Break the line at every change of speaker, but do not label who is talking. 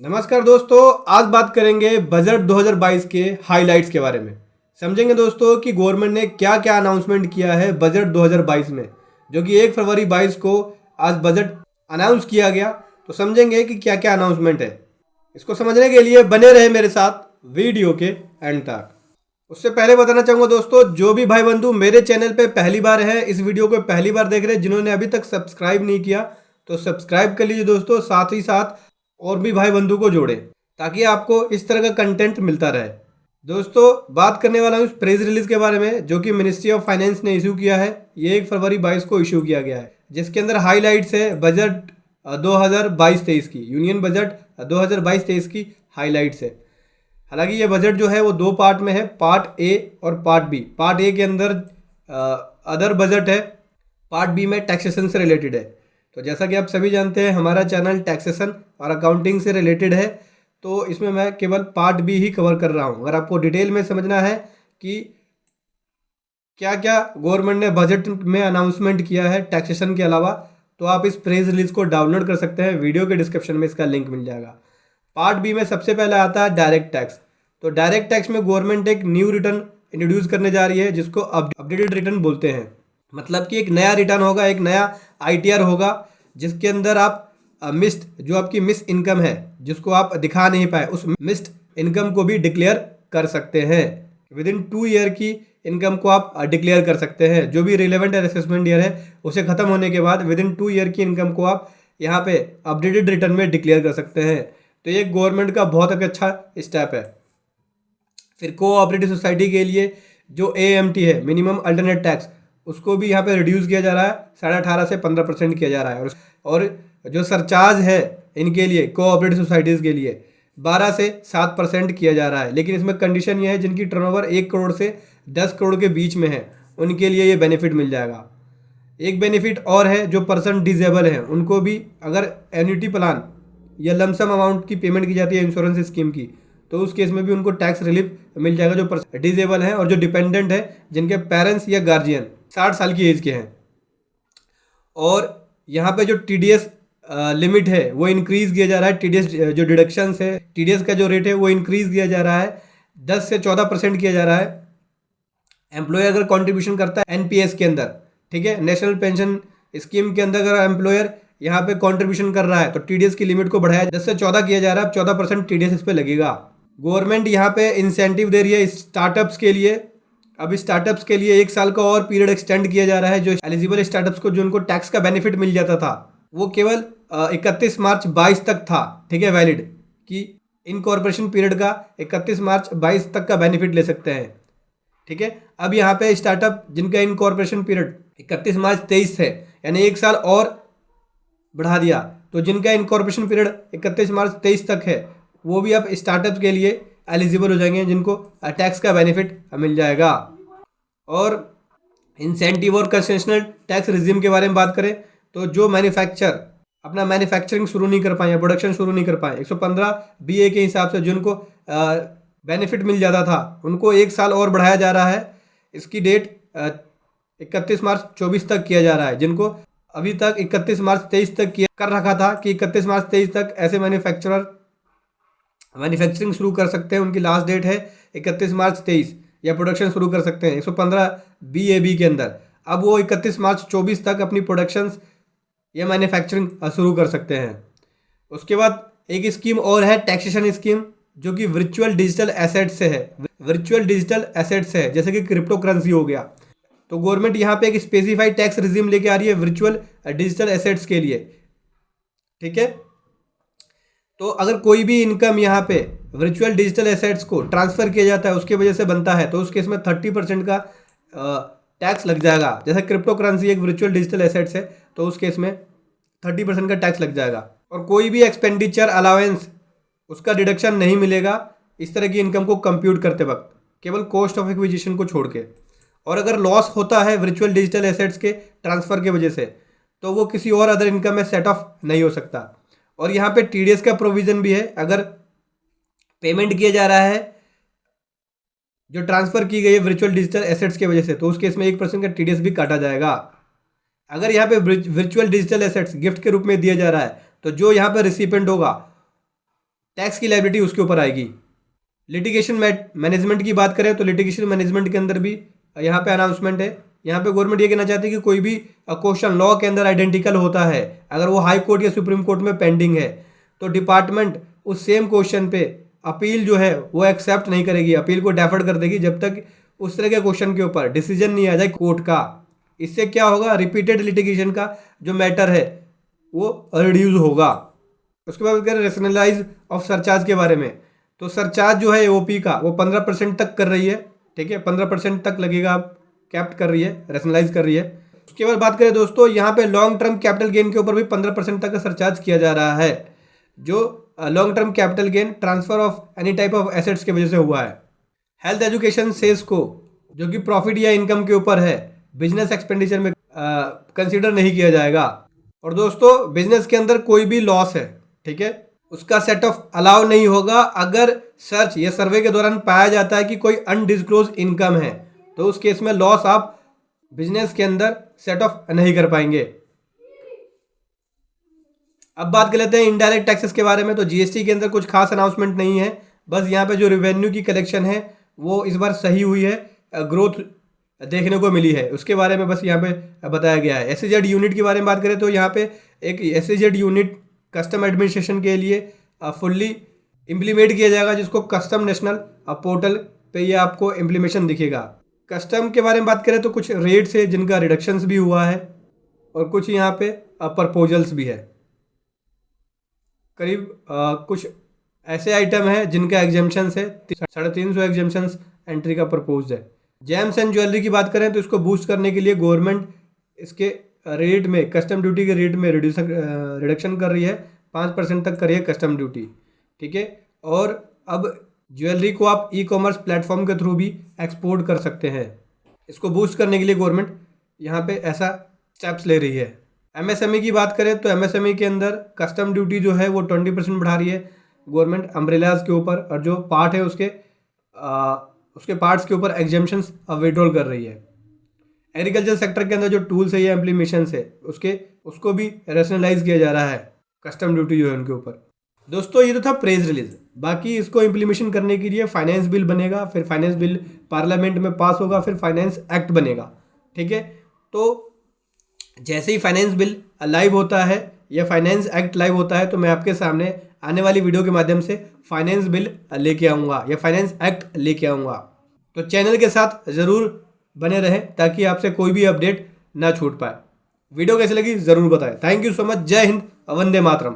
नमस्कार दोस्तों, आज बात करेंगे बजट 2022 के हाइलाइट्स के बारे में। समझेंगे दोस्तों कि गवर्नमेंट ने क्या क्या अनाउंसमेंट किया है बजट 2022 में, जो कि 1 फरवरी 22 को आज बजट अनाउंस किया गया। तो समझेंगे कि क्या क्या अनाउंसमेंट है। इसको समझने के लिए बने रहे मेरे साथ वीडियो के एंड तक। उससे पहले बताना चाहूँगा दोस्तों, जो भी भाई बंधु मेरे चैनल पे पहली बार है, इस वीडियो को पहली बार देख रहे हैं, जिन्होंने अभी तक सब्सक्राइब नहीं किया तो सब्सक्राइब कर लीजिए दोस्तों। साथ ही साथ और भी भाई बंधु को जोड़े ताकि आपको इस तरह का कंटेंट मिलता रहे। दोस्तों, बात करने वाला हूँ प्रेस रिलीज के बारे में, जो कि मिनिस्ट्री ऑफ फाइनेंस ने इशू किया है। ये 1 फरवरी 22 को इशू किया गया है, जिसके अंदर हाईलाइट्स है बजट 2022-23 की, यूनियन बजट 2022-23 की हाईलाइट्स है। हालांकि ये बजट जो है वो 2 पार्ट में है, पार्ट ए और पार्ट बी। पार्ट ए के अंदर अदर बजट है, पार्ट बी में टैक्सेशन से रिलेटेड है। तो जैसा कि आप सभी जानते हैं, हमारा चैनल टैक्सेशन और अकाउंटिंग से रिलेटेड है, तो इसमें मैं केवल पार्ट बी ही कवर कर रहा हूँ। अगर आपको डिटेल में समझना है कि क्या क्या गवर्नमेंट ने बजट में अनाउंसमेंट किया है टैक्सेशन के अलावा, तो आप इस प्रेस रिलीज को डाउनलोड कर सकते हैं। वीडियो के डिस्क्रिप्शन में इसका लिंक मिल जाएगा। पार्ट बी में सबसे पहले आता है डायरेक्ट टैक्स। तो डायरेक्ट टैक्स में गवर्नमेंट एक न्यू रिटर्न इंट्रोड्यूस करने जा रही है, जिसको अपडेटेड रिटर्न बोलते हैं। मतलब कि एक नया रिटर्न होगा, एक नया आईटीआर होगा, जिसके अंदर आप मिस्ड, जो आपकी मिस इनकम है, जिसको आप दिखा नहीं पाए, उस मिस्ड इनकम को भी डिक्लेयर कर सकते हैं। विद इन 2 ईयर की इनकम को आप डिक्लेयर कर सकते हैं। जो भी रिलेवेंट असेसमेंट ईयर है उसे खत्म होने के बाद विद इन 2 ईयर की इनकम को आप यहाँ पे अपडेटेड रिटर्न में डिक्लेयर कर सकते हैं। तो ये गवर्नमेंट का बहुत एक अच्छा स्टेप है। फिर कोऑपरेटिव सोसाइटी के लिए जो AMT है, मिनिमम अल्टरनेट टैक्स, उसको भी यहाँ पे रिड्यूस किया जा रहा है, 18.5 से 15% किया जा रहा है। और जो सरचार्ज है इनके लिए, कोऑपरेटिव सोसाइटीज़ के लिए 12 से 7% किया जा रहा है। लेकिन इसमें कंडीशन ये है, जिनकी टर्नओवर 1 करोड़ से 10 करोड़ के बीच में है, उनके लिए ये बेनिफिट मिल जाएगा। एक बेनिफिट और है, जो पर्सन डिजेबल हैं उनको भी अगर एन्युटी प्लान या लमसम अमाउंट की पेमेंट की जाती है इंश्योरेंस स्कीम की, तो उस केस में भी उनको टैक्स रिलीफ मिल जाएगा, जो पर्सन डिजेबल हैं और जो डिपेंडेंट है, जिनके पेरेंट्स या गार्जियन 60 साल की एज के हैं। और यहाँ पे जो TDS लिमिट है वो इंक्रीज किया जा रहा है। TDS जो डिडक्शंस है, TDS का जो रेट है वो इंक्रीज किया जा रहा है, 10 से 14% किया जा रहा है। एम्प्लॉयर अगर कंट्रीब्यूशन करता है NPS के अंदर, ठीक है, नेशनल पेंशन स्कीम के अंदर, अगर एम्प्लॉयर यहाँ पे कंट्रीब्यूशन कर रहा है तो TDS की लिमिट को बढ़ाया 10 से 14 किया जा रहा है। अब 14% TDS इस पे लगेगा। गवर्नमेंट यहाँ पे इंसेंटिव दे रही है स्टार्टअप्स के लिए। अब स्टार्टअप्स के लिए 1 साल का और पीरियड एक्सटेंड किया जा रहा है। जो एलिजिबल स्टार्टअप्स को, जो उनको टैक्स का बेनिफिट मिल जाता था, वो केवल 31 मार्च 22 तक था, ठीक है, वैलिड, कि इनकॉर्पोरेशन पीरियड का 31 मार्च 22 तक का बेनिफिट ले सकते हैं, ठीक है। अब यहाँ पे स्टार्टअप जिनका इनकॉर्पोरेशन पीरियड 31 मार्च 23 है, यानी 1 साल और बढ़ा दिया, तो जिनका इनकॉर्पोरेशन पीरियड 31 मार्च 23 तक है, वो भी अब स्टार्टअप के लिए एलिजिबल हो जाएंगे, जिनको टैक्स का बेनिफिट मिल जाएगा। और इंसेंटिव और कंसेशनल टैक्स रिजीम के बारे में बात करें, तो जो मैन्युफैक्चर अपना मैन्युफैक्चरिंग शुरू नहीं कर पाए या प्रोडक्शन शुरू नहीं कर पाए, 115 BA के हिसाब से जिनको बेनिफिट मिल जाता था, उनको 1 साल और बढ़ाया जा रहा है। इसकी डेट 31 मार्च 24 तक किया जा रहा है। जिनको अभी तक 31 मार्च 23 तक किया कर रखा था कि 31 मार्च 23 तक ऐसे मैन्युफैक्चरर मैन्युफैक्चरिंग शुरू कर सकते हैं, उनकी लास्ट डेट है 31 मार्च 23, या प्रोडक्शन शुरू कर सकते हैं 115 BAB के अंदर। अब वो 31 मार्च 24 तक अपनी प्रोडक्शन या मैन्युफैक्चरिंग शुरू कर सकते हैं। उसके बाद एक स्कीम और है, टैक्सेशन स्कीम, जो कि वर्चुअल डिजिटल एसेट्स से है। वर्चुअल डिजिटल एसेट्स है, जैसे कि क्रिप्टो करेंसी हो गया। तो गवर्नमेंट यहाँ पे एक स्पेसिफाइड टैक्स रिजीम लेके आ रही है वर्चुअल डिजिटल एसेट्स के लिए, ठीक है। तो अगर कोई भी इनकम यहाँ पे वर्चुअल डिजिटल एसेट्स को ट्रांसफर किया जाता है, उसके वजह से बनता है, तो उस केस में 30% का टैक्स लग जाएगा। जैसे क्रिप्टो करेंसी एक वर्चुअल डिजिटल एसेट्स है, तो उस केस में 30% का टैक्स लग जाएगा। और कोई भी एक्सपेंडिचर अलाउंस, उसका डिडक्शन नहीं मिलेगा इस तरह की इनकम को कंप्यूट करते वक्त, केवल कॉस्ट ऑफ एक्विजिशन को छोड़ के। और अगर लॉस होता है वर्चुअल डिजिटल एसेट्स के ट्रांसफर के वजह से, तो वो किसी और अदर इनकम में सेट ऑफ नहीं हो सकता। और यहाँ पे TDS का प्रोविजन भी है। अगर पेमेंट किया जा रहा है जो ट्रांसफर की गई है वर्चुअल डिजिटल एसेट्स की वजह से, तो उस केस में 1% का TDS भी काटा जाएगा। अगर यहाँ पे वर्चुअल डिजिटल एसेट्स गिफ्ट के रूप में दिया जा रहा है, तो जो यहाँ पे रिसिपेंट होगा टैक्स की लायबिलिटी उसके ऊपर आएगी। लिटिगेशन मैनेजमेंट की बात करें तो लिटिगेशन मैनेजमेंट के अंदर भी यहाँ पे अनाउंसमेंट है। यहाँ पे गवर्नमेंट ये कहना चाहती है कि कोई भी क्वेश्चन लॉ के अंदर आइडेंटिकल होता है, अगर वो हाई कोर्ट या सुप्रीम कोर्ट में पेंडिंग है, तो डिपार्टमेंट उस सेम क्वेश्चन पे अपील जो है वो एक्सेप्ट नहीं करेगी, अपील को डेफर्ड कर देगी जब तक उस तरह के क्वेश्चन के ऊपर डिसीजन नहीं आ जाए कोर्ट का। इससे क्या होगा, रिपीटेड लिटिगेशन का जो मैटर है वो रिड्यूस होगा। उसके बाद करें रेशनलाइज ऑफ सरचार्ज के बारे में, तो सरचार्ज जो है एओपी का वो 15% तक कर रही है, ठीक है, 15% तक लगेगा, कैप्ट कर रही है, रेशनलाइज कर रही है। उसके बाद बात करें दोस्तों, यहाँ पे लॉन्ग टर्म कैपिटल गेन के ऊपर भी 15% तक का सरचार्ज किया जा रहा है, जो long term capital gain transfer of any type of assets की वजह से हुआ है। हेल्थ एजुकेशन सेस को, जो कि प्रॉफिट या इनकम के ऊपर है, बिजनेस एक्सपेंडिचर में कंसीडर नहीं किया जाएगा। और दोस्तों बिजनेस के अंदर कोई भी लॉस है, ठीक है, उसका सेट ऑफ अलाउ नहीं होगा। अगर सर्च या सर्वे के दौरान पाया जाता है कि कोई अनडिस्क्लोज इनकम है, तो उस केस में लॉस आप बिजनेस के अंदर सेट ऑफ नहीं कर पाएंगे। अब बात कर लेते हैं इनडायरेक्ट टैक्सेस के बारे में। तो जीएसटी के अंदर कुछ खास अनाउंसमेंट नहीं है, बस यहाँ पे जो रेवेन्यू की कलेक्शन है वो इस बार सही हुई है, ग्रोथ देखने को मिली है, उसके बारे में बस यहाँ पे बताया गया है। एसईजेड यूनिट के बारे में बात करें तो यहाँ पे एक एसईजेड यूनिट कस्टम एडमिनिस्ट्रेशन के लिए फुल्ली इम्प्लीमेंट किया जाएगा, जिसको कस्टम नेशनल पोर्टल पे ये आपको इम्प्लीमेशन दिखेगा। कस्टम के बारे में बात करें तो कुछ रेट्स है जिनका रिडक्शंस भी हुआ है, और कुछ यहाँ पे प्रपोजल्स भी है। करीब कुछ ऐसे आइटम है जिनका एग्जेम्पशंस है, 350 एग्जेम्पशंस एंट्री का प्रपोज है। जेम्स एंड ज्वेलरी की बात करें तो इसको बूस्ट करने के लिए गवर्नमेंट इसके रेट में, कस्टम ड्यूटी के रेट में रिडक्शन कर रही है, 5% तक कर रही है कस्टम ड्यूटी, ठीक है। और अब ज्वेलरी को आप ई कॉमर्स प्लेटफॉर्म के थ्रू भी एक्सपोर्ट कर सकते हैं। इसको बूस्ट करने के लिए गवर्नमेंट यहाँ पे ऐसा स्टेप्स ले रही है। एमएसएमई की बात करें तो एमएसएमई के अंदर कस्टम ड्यूटी जो है वो 20% बढ़ा रही है गवर्नमेंट अम्ब्रेलाज के ऊपर, और जो पार्ट है उसके पार्ट्स के ऊपर एग्जेम्पशंस विड्रॉल कर रही है। एग्रीकल्चर सेक्टर के अंदर जो टूल्स है या इम्प्लीमेशंस है उसको भी रैशनलाइज किया जा रहा है, कस्टम ड्यूटी जो है उनके ऊपर। दोस्तों ये तो था प्रेस रिलीज, बाकी इसको इम्प्लीमेशन करने के लिए फाइनेंस बिल बनेगा, फिर फाइनेंस बिल पार्लियामेंट में पास होगा, फिर फाइनेंस एक्ट बनेगा, ठीक है। तो जैसे ही फाइनेंस बिल लाइव होता है या फाइनेंस एक्ट लाइव होता है तो मैं आपके सामने आने वाली वीडियो के माध्यम से फाइनेंस बिल लेके आऊँगा या फाइनेंस एक्ट लेके आऊँगा। तो चैनल के साथ ज़रूर बने रहें ताकि आपसे कोई भी अपडेट ना छूट पाए। वीडियो कैसी लगी ज़रूर बताएं। Thank you so much. जय हिंद, वंदे मातरम।